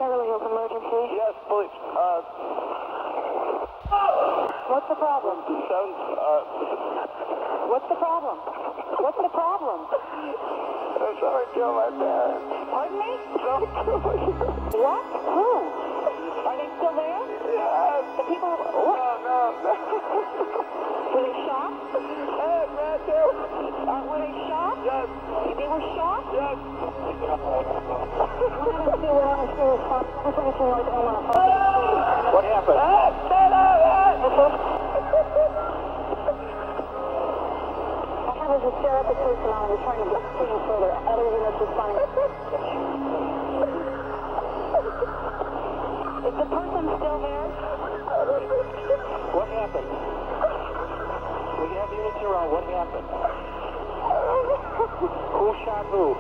Beverly Hills emergency? Yes, police. What's the problem? What's the problem? What's the problem? Someone killed my parents. Pardon me? Someone killed my parents. What? Who? Are they still there? Yes. The people... No. Were they shot? Hey, man, too. Were they shot? Yes. They were shot? Yes. What happened? I was a therapist person on. We're trying to get things further. Other units responding. Is the person still there? What happened? We have units around. What happened? Who shot who?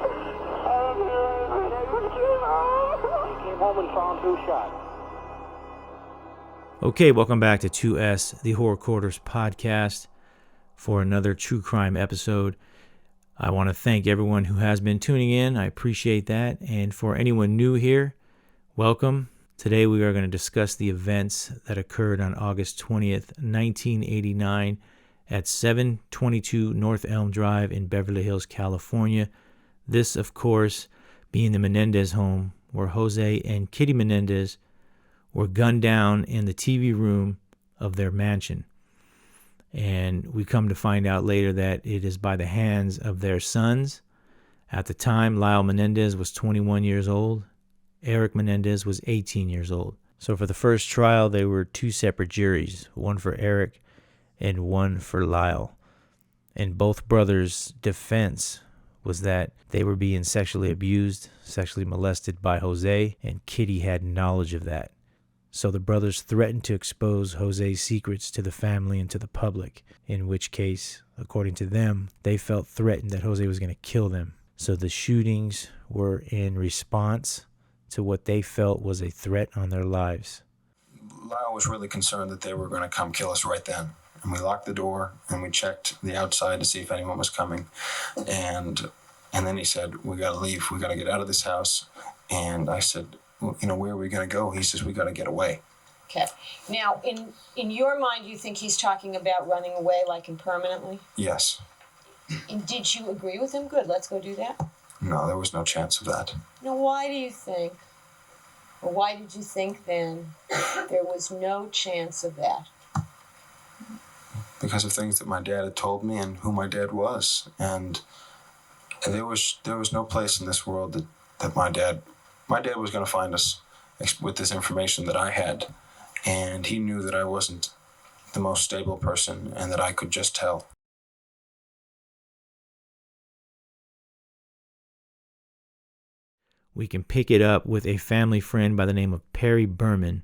He came home and found who shot. Okay, welcome back to 2S, the Horror Quarters podcast, for another true crime episode. I want to thank everyone who has been tuning in. I appreciate that. And for anyone new here, welcome. Today we are going to discuss the events that occurred on August 20th, 1989 at 722 North Elm Drive in Beverly Hills, California. This, of course, being the Menendez home where Jose and Kitty Menendez were gunned down in the TV room of their mansion. And we come to find out later that it is by the hands of their sons. At the time, Lyle Menendez was 21 years old. Erik Menendez was 18 years old. So for the first trial, there were two separate juries, one for Erik and one for Lyle. And both brothers' defense was that they were being sexually abused, sexually molested by Jose, and Kitty had knowledge of that. So the brothers threatened to expose Jose's secrets to the family and to the public, in which case, according to them, they felt threatened that Jose was going to kill them. So the shootings were in response to what they felt was a threat on their lives. Lyle was really concerned that they were going to come kill us right then. And we locked the door and we checked the outside to see if anyone was coming. And then he said, we got to leave. We got to get out of this house. And I said, well, where are we going to go? He says, we got to get away. Okay. Now, in your mind, you think he's talking about running away, like impermanently? Yes. And did you agree with him? Good, let's go do that. No, there was no chance of that. Now, why do you think, or why did you think then there was no chance of that? Because of things that my dad had told me and who my dad was. And there was no place in this world that my dad was going to find us with this information that I had. And he knew that I wasn't the most stable person and that I could just tell. We can pick it up with a family friend by the name of Perry Berman.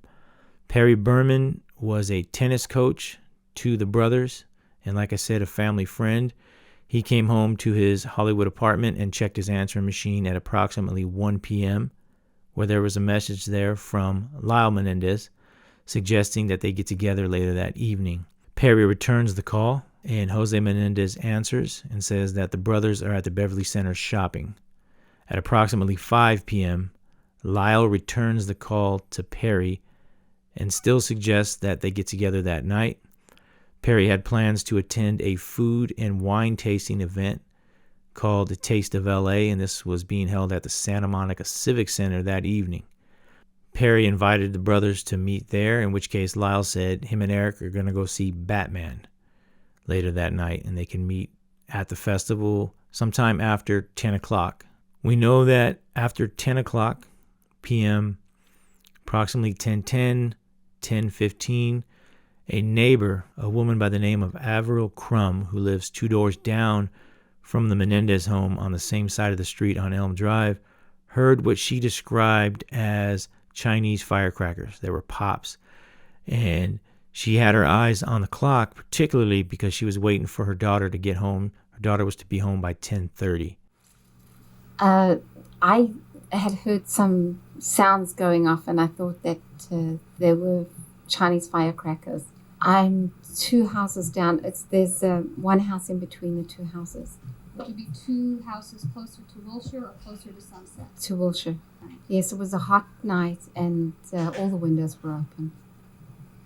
Perry Berman was a tennis coach to the brothers, and like I said, a family friend. He came home to his Hollywood apartment and checked his answering machine at approximately 1 p.m., where there was a message there from Lyle Menendez suggesting that they get together later that evening. Perry returns the call, and Jose Menendez answers and says that the brothers are at the Beverly Center shopping. At approximately 5 p.m., Lyle returns the call to Perry and still suggests that they get together that night. Perry had plans to attend a food and wine tasting event called the Taste of LA, and this was being held at the Santa Monica Civic Center that evening. Perry invited the brothers to meet there, in which case Lyle said him and Erik are going to go see Batman later that night, and they can meet at the festival sometime after 10 o'clock. We know that after 10 o'clock p.m., approximately 10:10, 10:15, a neighbor, a woman by the name of Avril Crum, who lives 2 doors down from the Menendez home on the same side of the street on Elm Drive, heard what she described as Chinese firecrackers. There were pops. And she had her eyes on the clock, particularly because she was waiting for her daughter to get home. Her daughter was to be home by 10:30. I had heard some sounds going off, and I thought that there were Chinese firecrackers. I'm 2 houses down. There's one house in between the 2 houses. It could be 2 houses closer to Wilshire or closer to Sunset? To Wilshire. Right. Yes, it was a hot night and all the windows were open.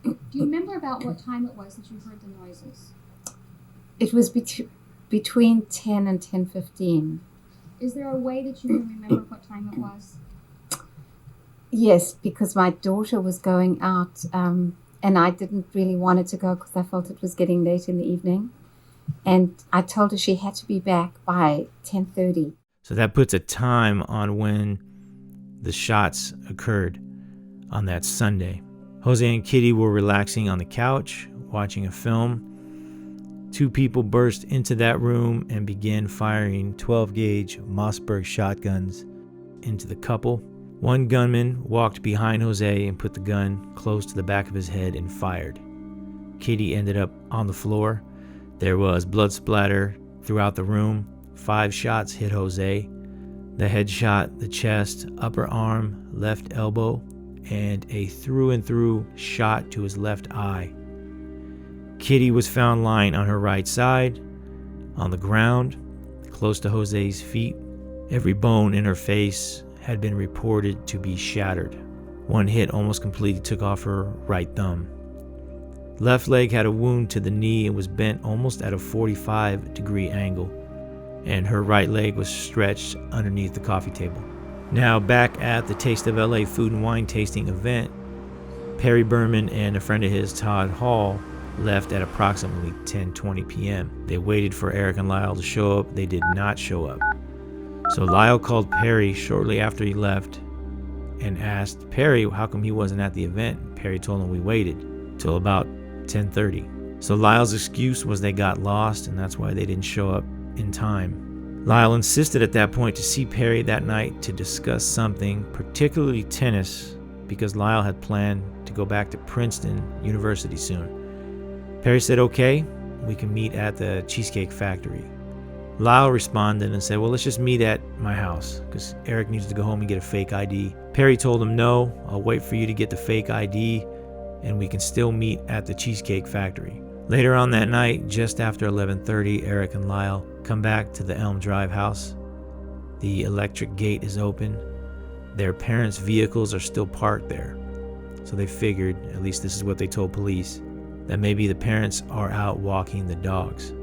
Do you remember about what time it was that you heard the noises? It was between 10 and 10:15. Is there a way that you can remember what time it was? Yes, because my daughter was going out and I didn't really want her to go because I felt it was getting late in the evening. And I told her she had to be back by 10:30. So that puts a time on when the shots occurred on that Sunday. Jose and Kitty were relaxing on the couch, watching a film. Two people burst into that room and began firing 12-gauge Mossberg shotguns into the couple. One gunman walked behind Jose and put the gun close to the back of his head and fired. Kitty ended up on the floor. There was blood splatter throughout the room. 5 shots hit Jose. The head shot, the chest, upper arm, left elbow, and a through-and-through shot to his left eye. Kitty was found lying on her right side, on the ground, close to Jose's feet. Every bone in her face had been reported to be shattered. One hit almost completely took off her right thumb. Left leg had a wound to the knee and was bent almost at a 45-degree angle, and her right leg was stretched underneath the coffee table. Now back at the Taste of LA food and wine tasting event, Perry Berman and a friend of his, Todd Hall, left at approximately 10:20 p.m. They waited for Erik and Lyle to show up. They did not show up. So Lyle called Perry shortly after he left and asked Perry how come he wasn't at the event. Perry told him we waited till about 10:30. So Lyle's excuse was they got lost and that's why they didn't show up in time. Lyle insisted at that point to see Perry that night to discuss something, particularly tennis, because Lyle had planned to go back to Princeton University soon. Perry said, okay, we can meet at the Cheesecake Factory. Lyle responded and said, well, let's just meet at my house because Erik needs to go home and get a fake ID. Perry told him, no, I'll wait for you to get the fake ID and we can still meet at the Cheesecake Factory. Later on that night, just after 11:30, Erik and Lyle come back to the Elm Drive house. The electric gate is open. Their parents' vehicles are still parked there. So they figured, at least this is what they told police, that maybe the parents are out walking the dogs.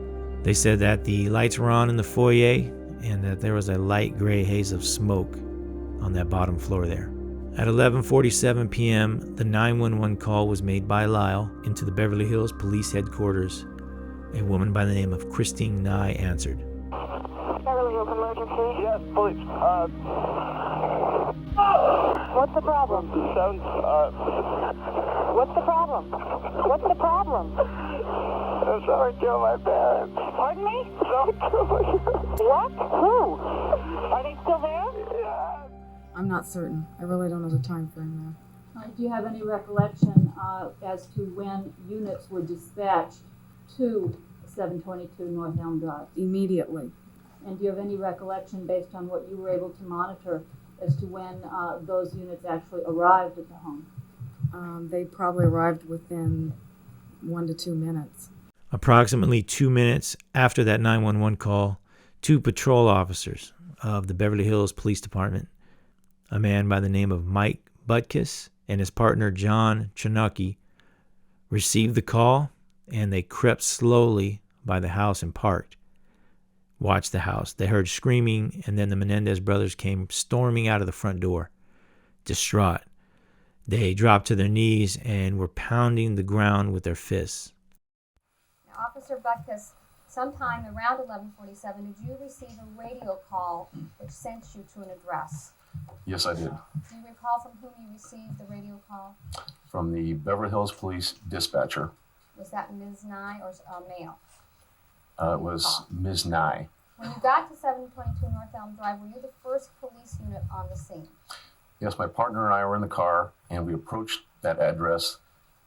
They said that the lights were on in the foyer and that there was a light gray haze of smoke on that bottom floor there. At 11:47 p.m., the 911 call was made by Lyle into the Beverly Hills Police Headquarters. A woman by the name of Christine Nye answered. Beverly Hills emergency. Yes, police. What's the problem? What's the problem? What's the problem? Someone killed my parents. Pardon me? Someone killed my parents. What? Who? Are they still there? Yeah. I'm not certain. I really don't know the time frame Do you have any recollection as to when units were dispatched to 722 North Elm Drive? there. Immediately. And do you have any recollection based on what you were able to monitor as to when those units actually arrived at the home? They probably arrived within 1 to 2 minutes. Approximately 2 minutes after that 911 call, 2 patrol officers of the Beverly Hills Police Department, a man by the name of Mike Butkus and his partner John Chernocki, received the call and they crept slowly by the house and parked. Watched the house. They heard screaming and then the Menendez brothers came storming out of the front door, distraught. They dropped to their knees and were pounding the ground with their fists. Now, Officer Butkus, sometime around 11:47, did you receive a radio call which sent you to an address? Yes, I did. Do you recall from whom you received the radio call? From the Beverly Hills Police dispatcher. Was that Ms. Nye or male? It was Ms. Nye. When you got to 722 North Elm Drive, were you the first police unit on the scene? Yes, my partner and I were in the car, and we approached that address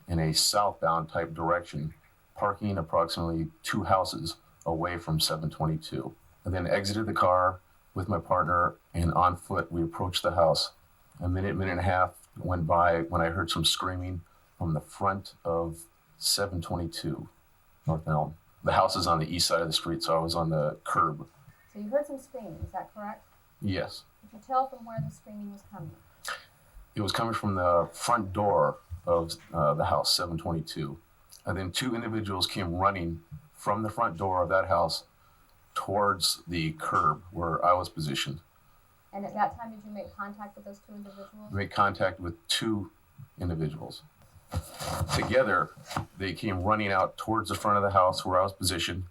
in a southbound type direction, parking approximately 2 houses away from 722. And then exited the car with my partner, and on foot we approached the house. A minute and a half went by when I heard some screaming from the front of 722 North Elm. The house is on the east side of the street, so I was on the curb. So you heard some screaming, is that correct? Yes. Could you tell from where the screaming was coming? It was coming from the front door of the house, 722. And then two individuals came running from the front door of that house towards the curb where I was positioned. And at that time, did you make contact with those two individuals? Made contact with two individuals. Together, they came running out towards the front of the house where I was positioned,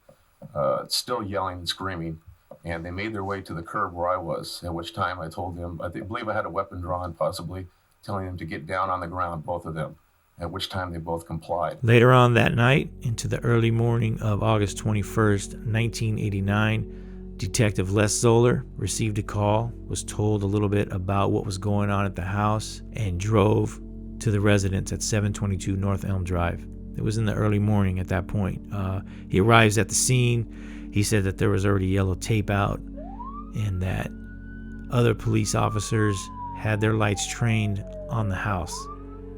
still yelling and screaming. And they made their way to the curb where I was, at which time I told them, I believe I had a weapon drawn, possibly, telling them to get down on the ground, both of them, at which time they both complied. Later on that night, into the early morning of August 21st, 1989, Detective Les Zoller received a call, was told a little bit about what was going on at the house, and drove to the residence at 722 North Elm Drive. It was in the early morning at that point. He arrives at the scene. He said that there was already yellow tape out and that other police officers had their lights trained on the house.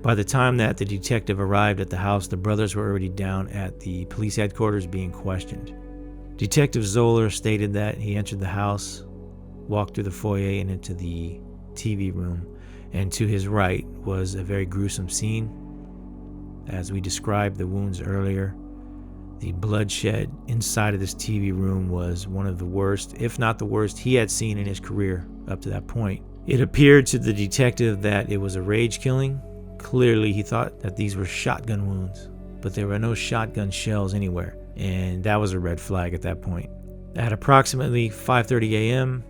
By the time that the detective arrived at the house, the brothers were already down at the police headquarters being questioned. Detective Zoller stated that he entered the house, walked through the foyer and into the TV room, and to his right was a very gruesome scene. As we described the wounds earlier, the bloodshed inside of this TV room was one of the worst, if not the worst, he had seen in his career up to that point. It appeared to the detective that it was a rage killing. Clearly, he thought that these were shotgun wounds, but there were no shotgun shells anywhere, and that was a red flag at that point. At approximately 5:30 a.m.,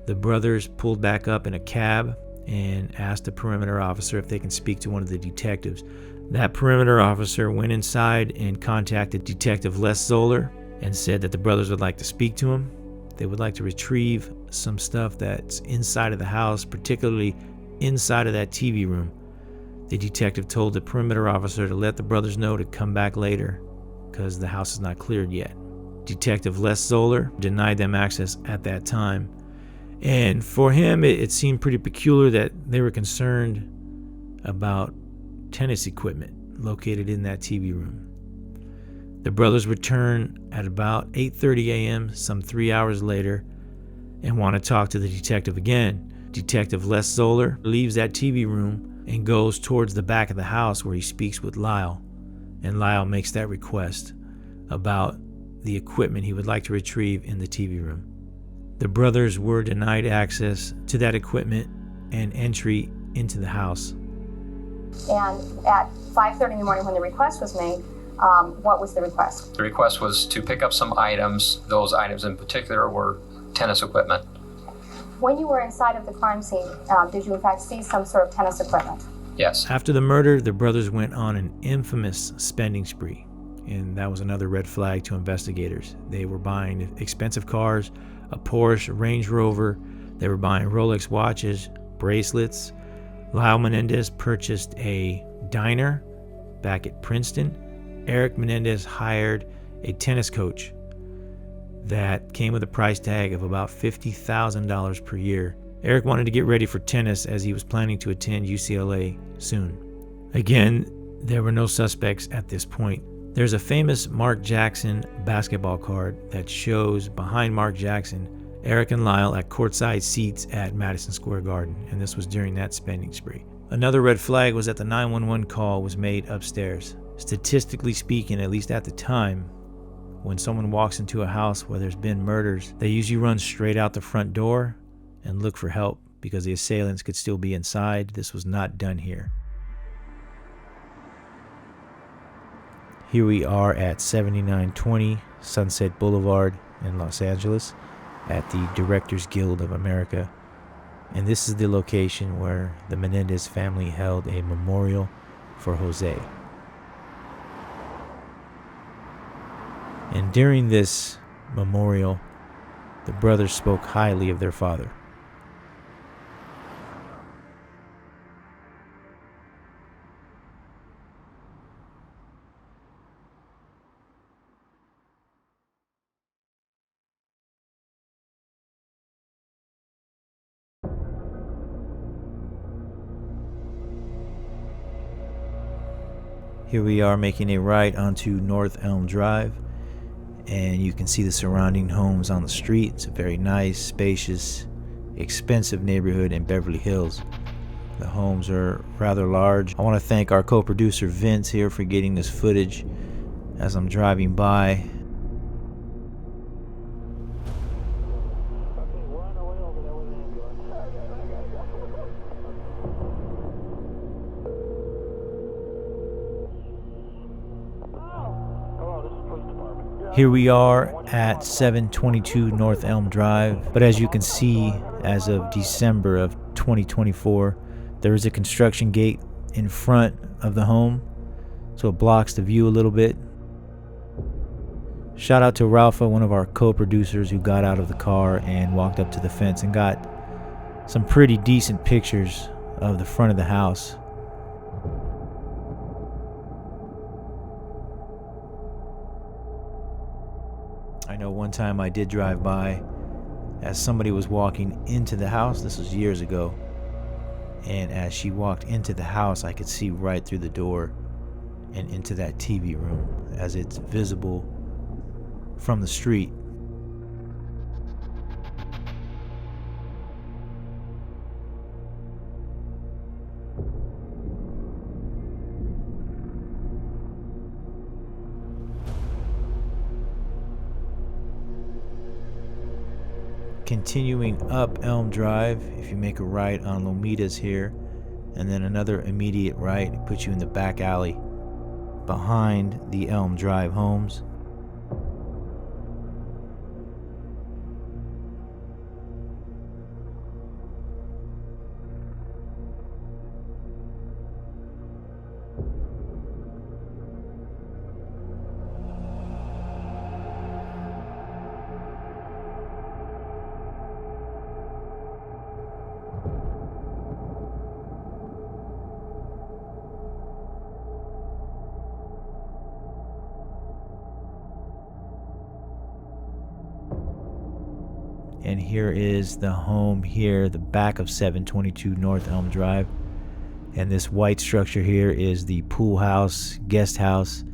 the brothers pulled back up in a cab and asked a perimeter officer if they can speak to one of the detectives. That perimeter officer went inside and contacted Detective Les Zoller and said that the brothers would like to speak to him. They would like to retrieve some stuff that's inside of the house, particularly inside of that TV room. The detective told the perimeter officer to let the brothers know to come back later because the house is not cleared yet. Detective Les Zoller denied them access at that time. And for him, it seemed pretty peculiar that they were concerned about tennis equipment located in that TV room. The brothers return at about 8:30 a.m., some 3 hours later, and want to talk to the detective again. Detective Les Zoller leaves that TV room and goes towards the back of the house where he speaks with Lyle. And Lyle makes that request about the equipment he would like to retrieve in the TV room. The brothers were denied access to that equipment and entry into the house. And at 5:30 in the morning when the request was made, what was the request? The request was to pick up some items. Those items in particular were tennis equipment. When you were inside of the crime scene, did you in fact see some sort of tennis equipment? Yes. After the murder, the brothers went on an infamous spending spree, and that was another red flag to investigators. They were buying expensive cars, a Porsche, Range Rover. They were buying Rolex watches, bracelets. Lyle Menendez purchased a diner back at Princeton. Erik Menendez hired a tennis coach that came with a price tag of about $50,000 per year. Erik wanted to get ready for tennis as he was planning to attend UCLA soon. Again, there were no suspects at this point. There's a famous Mark Jackson basketball card that shows behind Mark Jackson Erik and Lyle at courtside seats at Madison Square Garden, and this was during that spending spree. Another red flag was that the 911 call was made upstairs. Statistically speaking, at least at the time, when someone walks into a house where there's been murders, they usually run straight out the front door and look for help because the assailants could still be inside. This was not done here. Here we are at 7920 Sunset Boulevard in Los Angeles at the Directors Guild of America. And this is the location where the Menendez family held a memorial for Jose. And during this memorial, the brothers spoke highly of their father. Here we are making a right onto North Elm Drive, and you can see the surrounding homes on the street. It's a very nice, spacious, expensive neighborhood in Beverly Hills. The homes are rather large. I want to thank our co-producer Vince here for getting this footage as I'm driving by. Here we are at 722 North Elm Drive, but as you can see, as of December of 2024, there is a construction gate in front of the home, so it blocks the view a little bit. Shout out to Ralpha, one of our co-producers, who got out of the car and walked up to the fence and got some pretty decent pictures of the front of the house. I know one time I did drive by as somebody was walking into the house. This was years ago. And as she walked into the house, I could see right through the door and into that TV room as it's visible from the street. Continuing up Elm Drive, if you make a right on Lomitas here, and then another immediate right, it puts you in the back alley behind the Elm Drive homes. And here is the home here, the back of 722 North Elm Drive. And this white structure here is the pool house, guest house,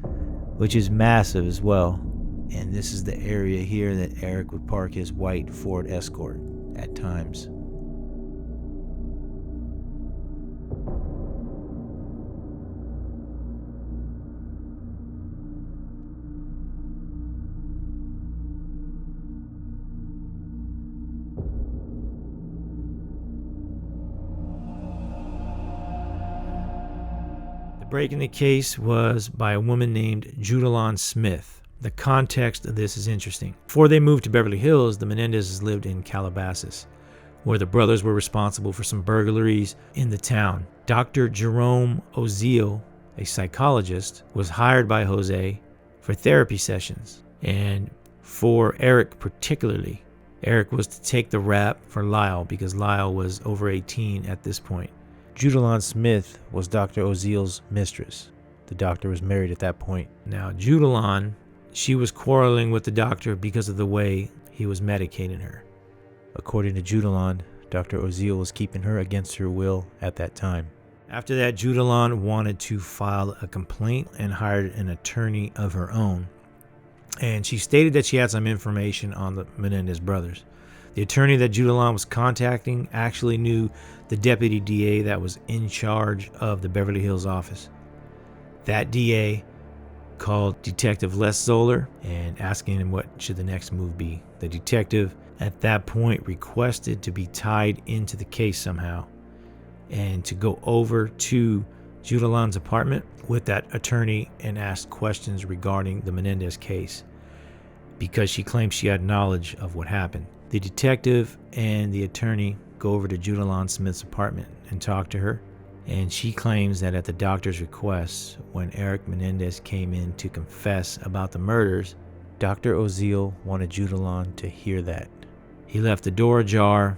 which is massive as well. And this is the area here that Erik would park his white Ford Escort at times. Break in the case was by a woman named Judalon Smith. The context of this is interesting. Before they moved to Beverly Hills, the Menendezes lived in Calabasas, where the brothers were responsible for some burglaries in the town. Dr. Jerome Oziel, a psychologist, was hired by Jose for therapy sessions. And for Erik particularly, Erik was to take the rap for Lyle because Lyle was over 18 at this point. Judalon Smith was Dr. Oziel's mistress. The doctor was married at that point. Now, Judalon, she was quarreling with the doctor because of the way he was medicating her. According to Judalon, Dr. Oziel was keeping her against her will at that time. After that, Judalon wanted to file a complaint and hired an attorney of her own. And she stated that she had some information on the Menendez brothers. The attorney that Judalon was contacting actually knew the deputy DA that was in charge of the Beverly Hills office. That DA called Detective Les Zoller and asking him what should the next move be. The detective at that point requested to be tied into the case somehow and to go over to Judalon's apartment with that attorney and ask questions regarding the Menendez case because she claimed she had knowledge of what happened. The detective and the attorney go over to Judalon Smith's apartment and talk to her, and she claims that at the doctor's request, when Erik Menendez came in to confess about the murders, Dr. Oziel wanted Judalon to hear that. He left the door ajar,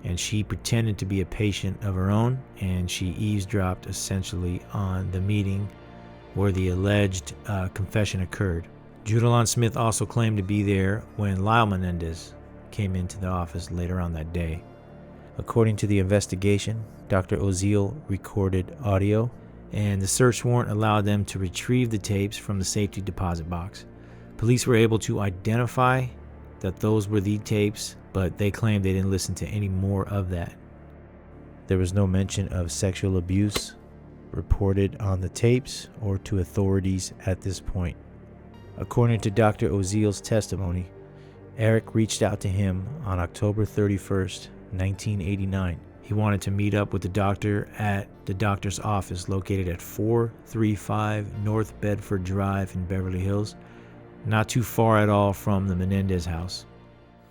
and she pretended to be a patient of her own, and she eavesdropped essentially on the meeting where the alleged confession occurred. Judalon Smith also claimed to be there when Lyle Menendez came into the office later on that day. According to the investigation, Dr. Oziel recorded audio, and the search warrant allowed them to retrieve the tapes from the safety deposit box. Police were able to identify that those were the tapes, but they claimed they didn't listen to any more of that. There was no mention of sexual abuse reported on the tapes or to authorities at this point. According to Dr. Oziel's testimony, Erik reached out to him on October 31st, 1989. He wanted to meet up with the doctor at the doctor's office located at 435 North Bedford Drive in Beverly Hills, not too far at all from the Menendez house.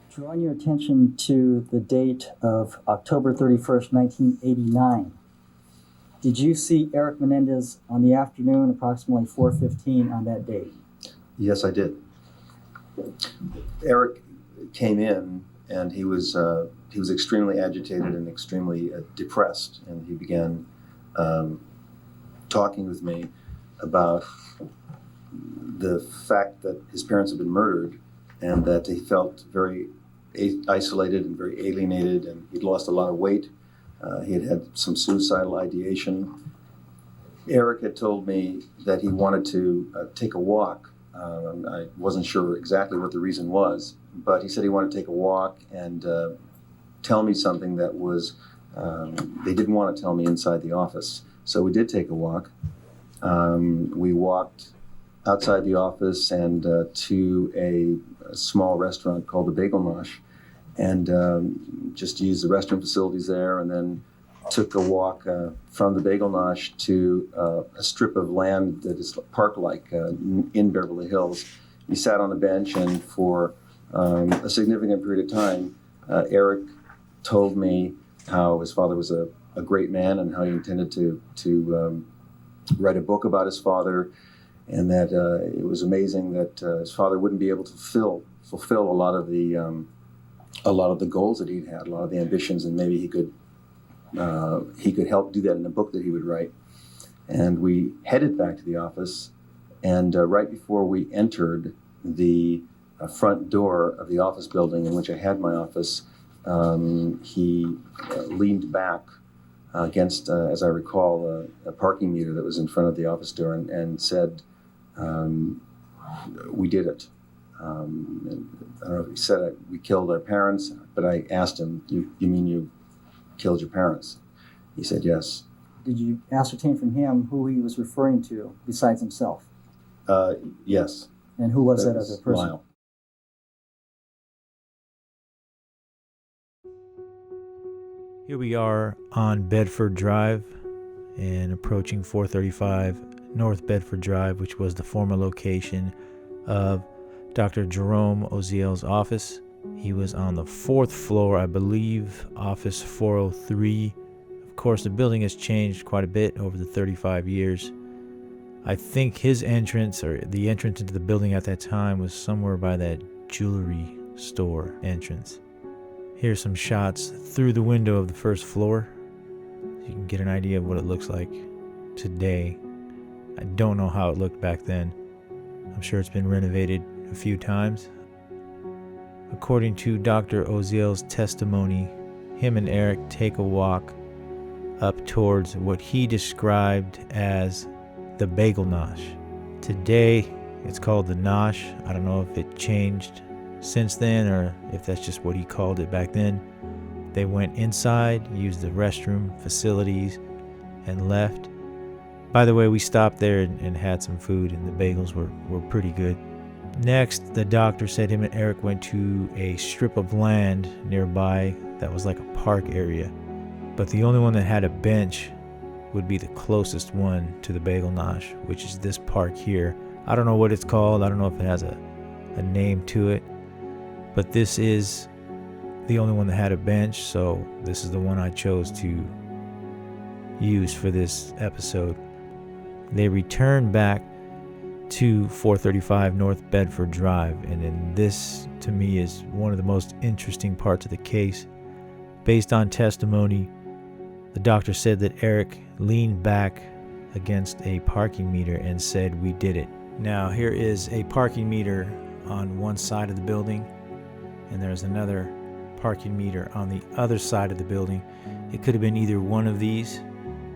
Drawing your attention to the date of October 31st, 1989. Did you see Erik Menendez on the afternoon, approximately 4:15 on that date? Yes, I did. Erik came in and he was extremely agitated and extremely depressed, and he began talking with me about the fact that his parents had been murdered and that he felt very isolated and very alienated, and he'd lost a lot of weight. He had had some suicidal ideation. Erik had told me that he wanted to take a walk. I wasn't sure exactly what the reason was, but he said he wanted to take a walk and tell me something that was, they didn't want to tell me inside the office. So we did take a walk. We walked outside the office and to a small restaurant called the Bagel Nosh, and just used the restroom facilities there, and then took a walk from the Bagel Nosh to a strip of land that is park-like in Beverly Hills. We sat on a bench, and for a significant period of time, Erik told me how his father was a great man and how he intended to write a book about his father, and that it was amazing that his father wouldn't be able to fulfill a lot of the goals that he'd had, a lot of the ambitions, and maybe he could help do that in a book that he would write. And we headed back to the office, and right before we entered the front door of the office building in which I had my office, he leaned back against, as I recall, a parking meter that was in front of the office door, and said, "We did it." And I don't know if he said we killed our parents, but I asked him, you mean you killed your parents? He said yes. Did you ascertain from him who he was referring to besides himself? Yes. And who was that other person? Lyle. Here we are on Bedford Drive and approaching 435 North Bedford Drive, which was the former location of Dr. Jerome Oziel's office. He was on the 4th floor, I believe, office 403. Of course, the building has changed quite a bit over the 35 years. I think his entrance, or the entrance into the building at that time, was somewhere by that jewelry store entrance. Here's some shots through the window of the 1st floor, so you can get an idea of what it looks like today. I don't know how it looked back then. I'm sure it's been renovated a few times. According to Dr. Oziel's testimony, him and Erik take a walk up towards what he described as the Bagel Nosh. Today, it's called the Nosh. I don't know if it changed since then or if that's just what he called it back then. They went inside, used the restroom facilities, and left. By the way, we stopped there and had some food, and the bagels were pretty good. Next, the doctor said him and Erik went to a strip of land nearby that was like a park area, but the only one that had a bench would be the closest one to the Bagel Nosh, which is this park here. I don't know what it's called. I don't know if it has a name to it, but this is the only one that had a bench, so this is the one I chose to use for this episode. They returned back to 435 North Bedford Drive, and then this to me is one of the most interesting parts of the case. Based on testimony, the doctor said that Erik leaned back against a parking meter and said, "We did it." Now here is a parking meter on one side of the building, and there's another parking meter on the other side of the building. It could have been either one of these.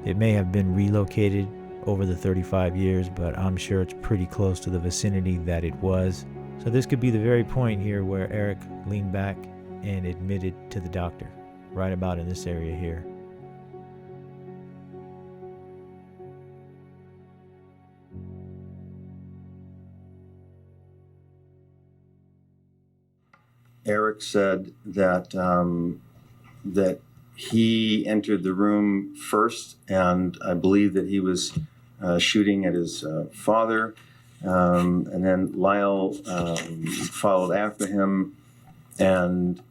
It may have been relocated over the 35 years, but I'm sure it's pretty close to the vicinity that it was. So this could be the very point here where Erik leaned back and admitted to the doctor, right about in this area here. Erik said that that he entered the room first, and I believe that he was shooting at his father, and then Lyle followed after him, and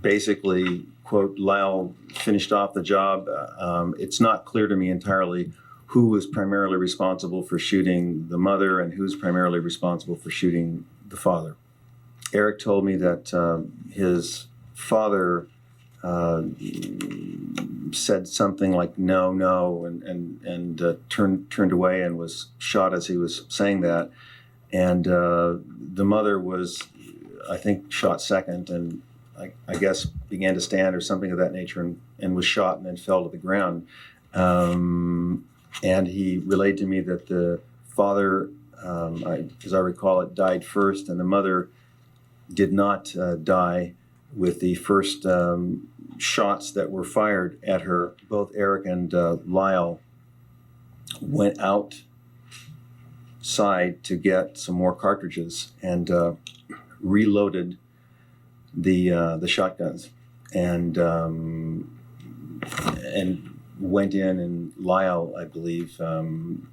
basically, quote, Lyle finished off the job. It's not clear to me entirely who was primarily responsible for shooting the mother and who's primarily responsible for shooting the father. Erik told me that his father said something like no, and turned away and was shot as he was saying that. And the mother was, I think, shot second, and I guess began to stand or something of that nature, and was shot and then fell to the ground. And he relayed to me that the father, as I recall it, died first, and the mother did not die with the first shots that were fired at her. Both Erik and Lyle went outside to get some more cartridges and reloaded the shotguns, and went in, and Lyle, I believe,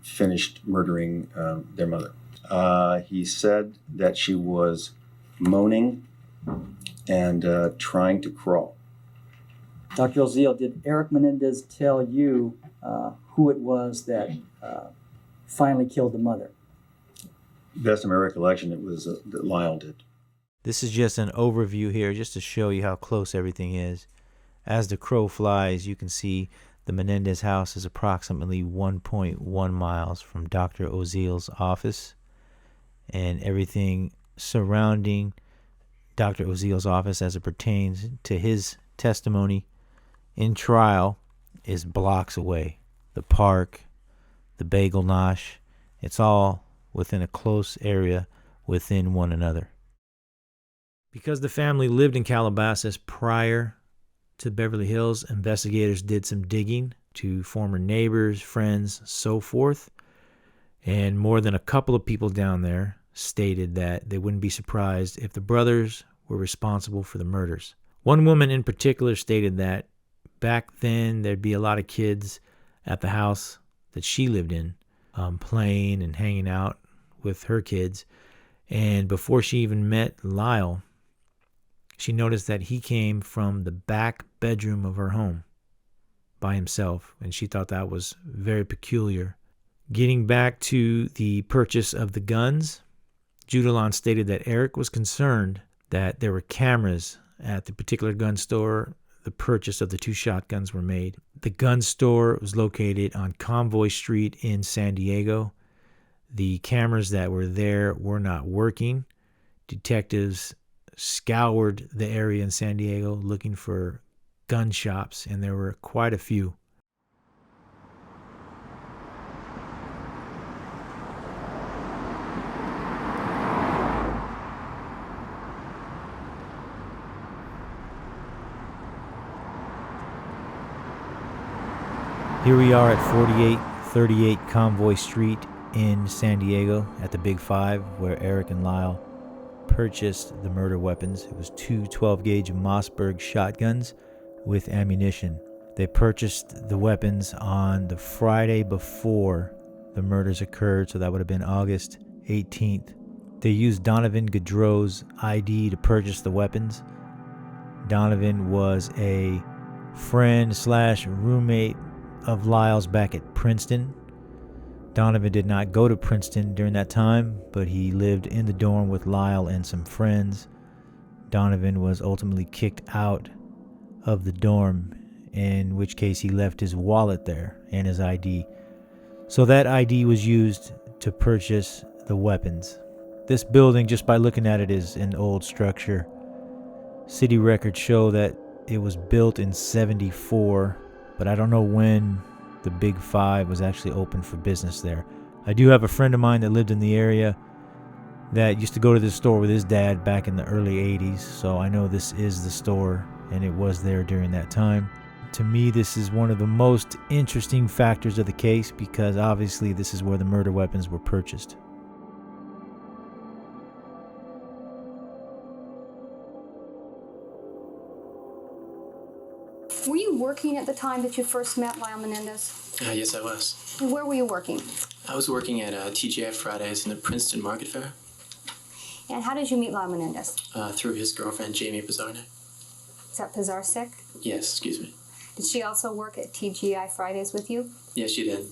finished murdering their mother. He said that she was moaning and trying to crawl. Dr. Oziel, did Erik Menendez tell you who it was that finally killed the mother? Best of my recollection, it was that Lyle did. This is just an overview here, just to show you how close everything is. As the crow flies, you can see the Menendez house is approximately 1.1 miles from Dr. Oziel's office, and everything surrounding Dr. Oziel's office as it pertains to his testimony in trial is blocks away. The park, the bagel nosh, it's all within a close area within one another. Because the family lived in Calabasas prior to Beverly Hills, investigators did some digging to former neighbors, friends, so forth. And more than a couple of people down there stated that they wouldn't be surprised if the brothers were responsible for the murders. One woman in particular stated that back then there'd be a lot of kids at the house that she lived in, playing and hanging out with her kids. And before she even met Lyle, she noticed that he came from the back bedroom of her home by himself, and she thought that was very peculiar. Getting back to the purchase of the guns, Judalon stated that Erik was concerned that there were cameras at the particular gun store the purchase of the two shotguns were made. The gun store was located on Convoy Street in San Diego. The cameras that were there were not working. Detectives scoured the area in San Diego looking for gun shops, and there were quite a few. Here we are at 4838 Convoy Street in San Diego at the Big Five, where Erik and Lyle purchased the murder weapons. It was two 12-gauge Mossberg shotguns with ammunition. They purchased the weapons on the Friday before the murders occurred, so that would have been August 18th. They used Donovan Gaudreau's ID to purchase the weapons. Donovan was a friend/roommate of Lyle's back at Princeton. Donovan did not go to Princeton during that time, but he lived in the dorm with Lyle and some friends. Donovan was ultimately kicked out of the dorm, in which case he left his wallet there and his ID. So that ID was used to purchase the weapons. This building, just by looking at it, is an old structure. City records show that it was built in 74, but I don't know when the Big Five was actually open for business there. I do have a friend of mine that lived in the area that used to go to this store with his dad back in the early 80s, so I know this is the store, and it was there during that time. To me, this is one of the most interesting factors of the case, because obviously this is where the murder weapons were purchased. working at the time that you first met Lyle Menendez? Yes, I was. And where were you working? I was working at TGI Fridays in the Princeton Market Fair. And how did you meet Lyle Menendez? Through his girlfriend, Jamie Pizarnik. Is that Pizarnik? Yes, excuse me. Did she also work at TGI Fridays with you? Yes, she did.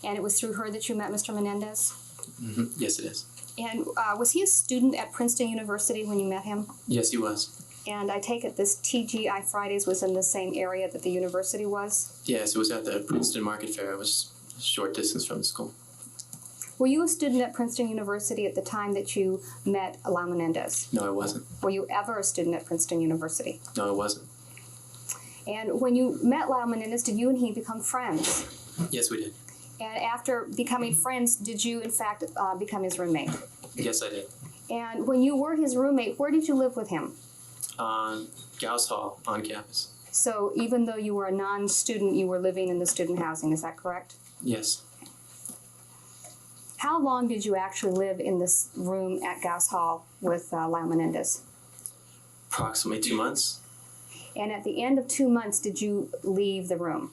And it was through her that you met Mr. Menendez? Mm-hmm. Yes, it is. And was he a student at Princeton University when you met him? Yes, he was. And I take it this TGI Fridays was in the same area that the university was? Yes, it was at the Princeton Market Fair. It was a short distance from the school. Were you a student at Princeton University at the time that you met Lyle Menendez? No, I wasn't. Were you ever a student at Princeton University? No, I wasn't. And when you met Lyle Menendez, did you and he become friends? Yes, we did. And after becoming friends, did you in fact become his roommate? Yes, I did. And when you were his roommate, where did you live with him? On Gauss Hall, on campus. So even though you were a non-student, you were living in the student housing, is that correct? Yes. How long did you actually live in this room at Gauss Hall with Lyle Menendez? Approximately 2 months. And at the end of 2 months, did you leave the room?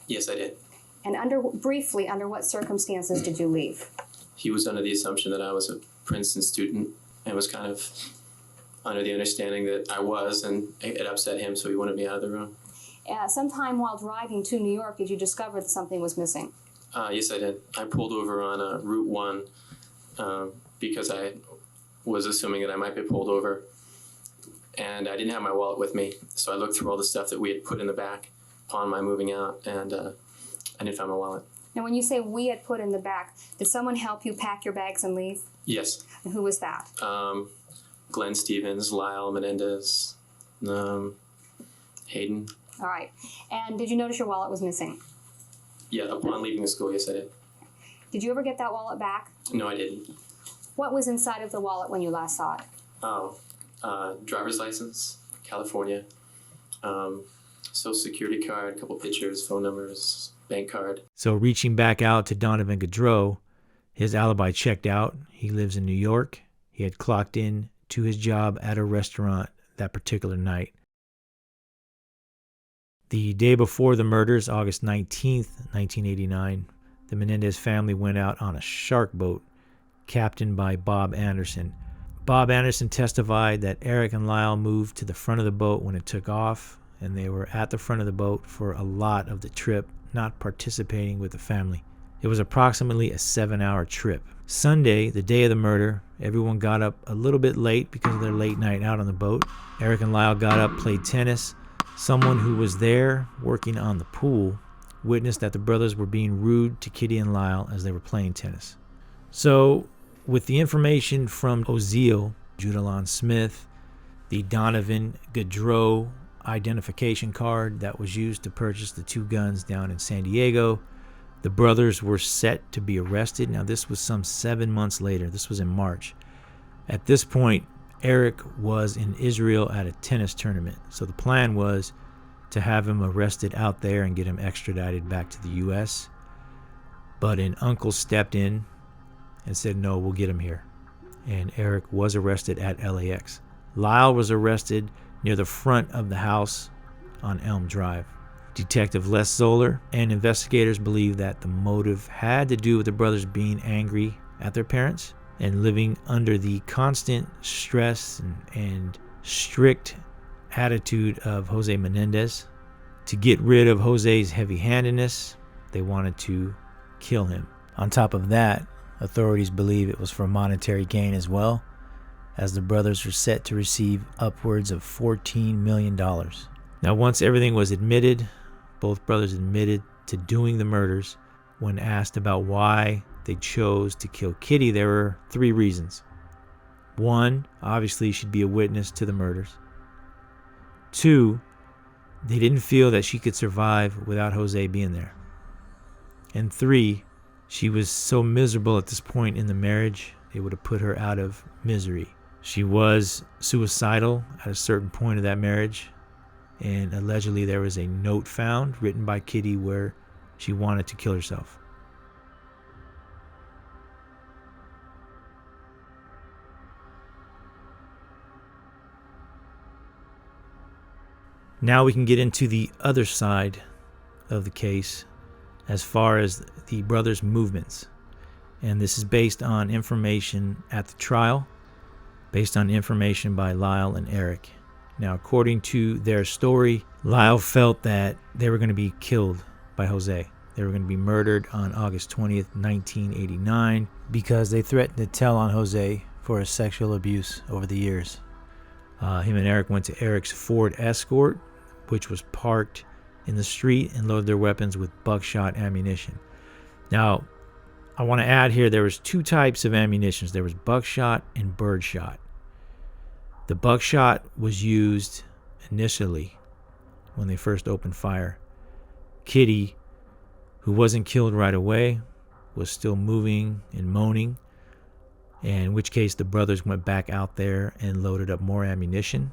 Yes, I did. And briefly, under what circumstances did you leave? He was under the assumption that I was a Princeton student and was kind of under the understanding that I was, and it upset him, so he wanted me out of the room. Sometime while driving to New York, did you discover that something was missing? Yes, I did. I pulled over on Route 1 because I was assuming that I might be pulled over. And I didn't have my wallet with me, so I looked through all the stuff that we had put in the back upon my moving out, and I didn't find my wallet. Now, when you say we had put in the back, did someone help you pack your bags and leave? Yes. And who was that? Glenn Stevens, Lyle Menendez, Hayden. All right. And did you notice your wallet was missing? Yeah, upon leaving the school, yes, I did. Did you ever get that wallet back? No, I didn't. What was inside of the wallet when you last saw it? Driver's license, California, social security card, a couple pictures, phone numbers, bank card. So reaching back out to Donovan Gaudreau, his alibi checked out. He lives in New York. He had clocked in to his job at a restaurant that particular night. The day before the murders, August 19th, 1989, the Menendez family went out on a shark boat captained by Bob Anderson. Bob Anderson testified that Erik and Lyle moved to the front of the boat when it took off, and they were at the front of the boat for a lot of the trip, not participating with the family. It was approximately a 7-hour trip. Sunday, the day of the murder, everyone got up a little bit late because of their late night out on the boat. Erik and Lyle got up, played tennis. Someone who was there working on the pool witnessed that the brothers were being rude to Kitty and Lyle as they were playing tennis. So, with the information from Oziel, Judalon Smith, the Donovan Gaudreau identification card that was used to purchase the 2 guns down in San Diego, the brothers were set to be arrested. Now, this was some 7 months later. This was in March. At this point, Erik was in Israel at a tennis tournament. So the plan was to have him arrested out there and get him extradited back to the U.S. But an uncle stepped in and said, no, we'll get him here. And Erik was arrested at LAX. Lyle was arrested near the front of the house on Elm Drive. Detective Les Zoller and investigators believe that the motive had to do with the brothers being angry at their parents and living under the constant stress and strict attitude of Jose Menendez. To get rid of Jose's heavy-handedness, they wanted to kill him. On top of that, authorities believe it was for monetary gain as well, as the brothers were set to receive upwards of $14 million. Now, once everything was admitted, both brothers admitted to doing the murders. When asked about why they chose to kill Kitty, there were 3 reasons. 1, obviously she'd be a witness to the murders. 2, they didn't feel that she could survive without Jose being there. And 3, she was so miserable at this point in the marriage, it would have put her out of misery. She was suicidal at a certain point of that marriage, and allegedly there was a note found written by Kitty where she wanted to kill herself. Now we can get into the other side of the case as far as the brothers' movements. And this is based on information at the trial, based on information by Lyle and Erik. Now, according to their story, Lyle felt that they were going to be killed by Jose. They were going to be murdered on August 20th, 1989, because they threatened to tell on Jose for his sexual abuse over the years. Him and Erik went to Erik's Ford Escort, which was parked in the street, and loaded their weapons with buckshot ammunition. Now, I want to add here, there was two types of ammunition. There was buckshot and birdshot. The buckshot was used initially when they first opened fire. Kitty, who wasn't killed right away, was still moving and moaning, in which case the brothers went back out there and loaded up more ammunition.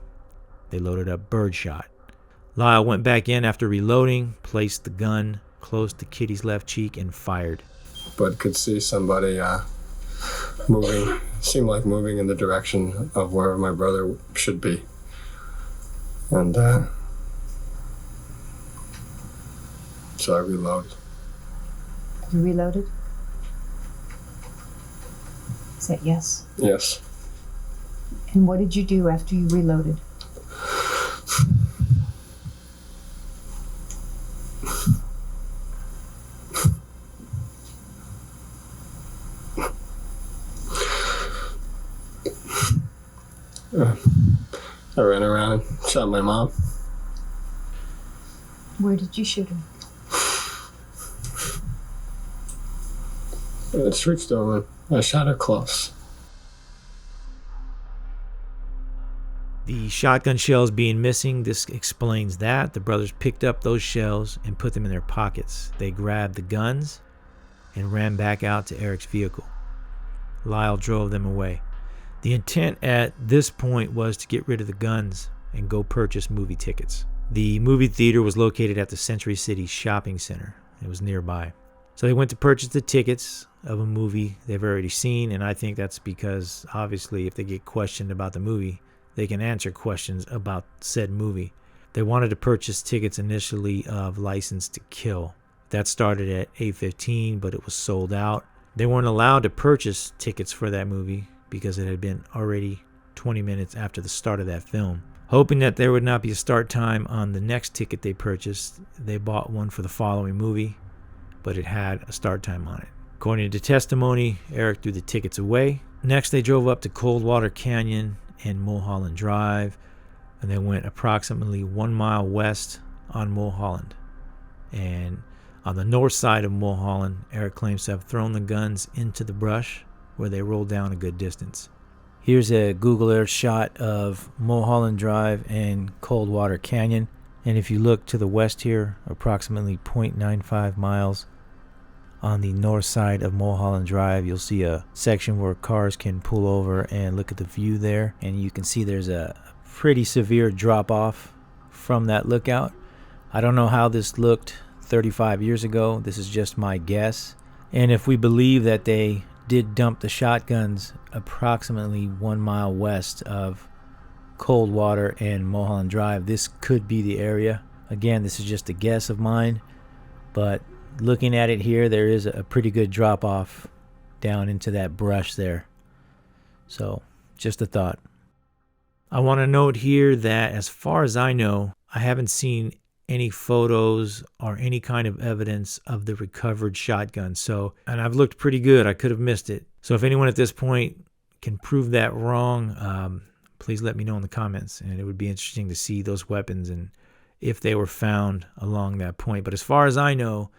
They loaded up birdshot. Lyle went back in after reloading, placed the gun close to Kitty's left cheek, and fired. But could see somebody moving, seemed like moving in the direction of where my brother should be. And so I reloaded. You reloaded? Is that yes? Yes. And what did you do after you reloaded? I ran around and shot my mom. Where did you shoot her? In the street store, I shot her close. The shotgun shells being missing, this explains that. The brothers picked up those shells and put them in their pockets. They grabbed the guns and ran back out to Erik's vehicle. Lyle drove them away. The intent at this point was to get rid of the guns and go purchase movie tickets. The movie theater was located at the Century City Shopping Center. It was nearby. So they went to purchase the tickets of a movie they've already seen, and I think that's because, obviously, if they get questioned about the movie, they can answer questions about said movie. They wanted to purchase tickets initially of License to Kill. That started at $8.15, but it was sold out. They weren't allowed to purchase tickets for that movie because it had been already 20 minutes after the start of that film. Hoping that there would not be a start time on the next ticket they purchased, they bought one for the following movie, but it had a start time on it. According to testimony, Erik threw the tickets away. Next, they drove up to Coldwater Canyon and Mulholland Drive, and they went approximately 1 mile west on Mulholland. And on the north side of Mulholland, Erik claims to have thrown the guns into the brush, where they rolled down a good distance. Here's a Google Earth shot of Mulholland Drive and Coldwater Canyon. And if you look to the west here, approximately 0.95 miles on the north side of Mulholland Drive, you'll see a section where cars can pull over and look at the view there. And you can see there's a pretty severe drop off from that lookout. I don't know how this looked 35 years ago. This is just my guess. And if we believe that they did dump the shotguns approximately 1 mile west of Coldwater and Mulholland Drive, this could be the area. Again, this is just a guess of mine, but looking at it here, there is a pretty good drop off down into that brush there. So just a thought. I want to note here that as far as I know, I haven't seen any photos or any kind of evidence of the recovered shotgun. So, and I've looked pretty good. I could have missed it. So if anyone at this point can prove that wrong, please let me know in the comments. And it would be interesting to see those weapons and if they were found along that point. But as far as I know,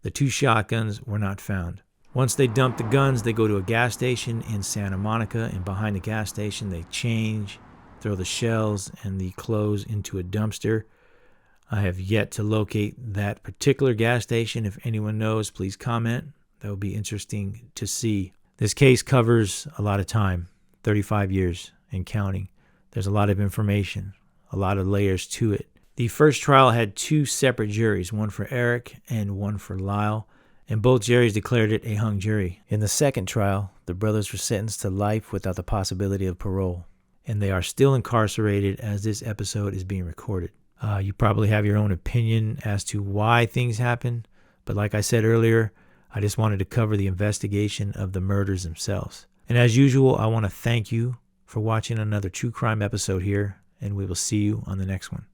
the two shotguns were not found. Once they dump the guns, they go to a gas station in Santa Monica, and behind the gas station, they change, throw the shells and the clothes into a dumpster. I have yet to locate that particular gas station. If anyone knows, please comment. That would be interesting to see. This case covers a lot of time, 35 years and counting. There's a lot of information, a lot of layers to it. The first trial had two separate juries, one for Erik and one for Lyle, and both juries declared it a hung jury. In the second trial, the brothers were sentenced to life without the possibility of parole, and they are still incarcerated as this episode is being recorded. You probably have your own opinion as to why things happen, but like I said earlier, I just wanted to cover the investigation of the murders themselves. And as usual, I want to thank you for watching another true crime episode here, and we will see you on the next one.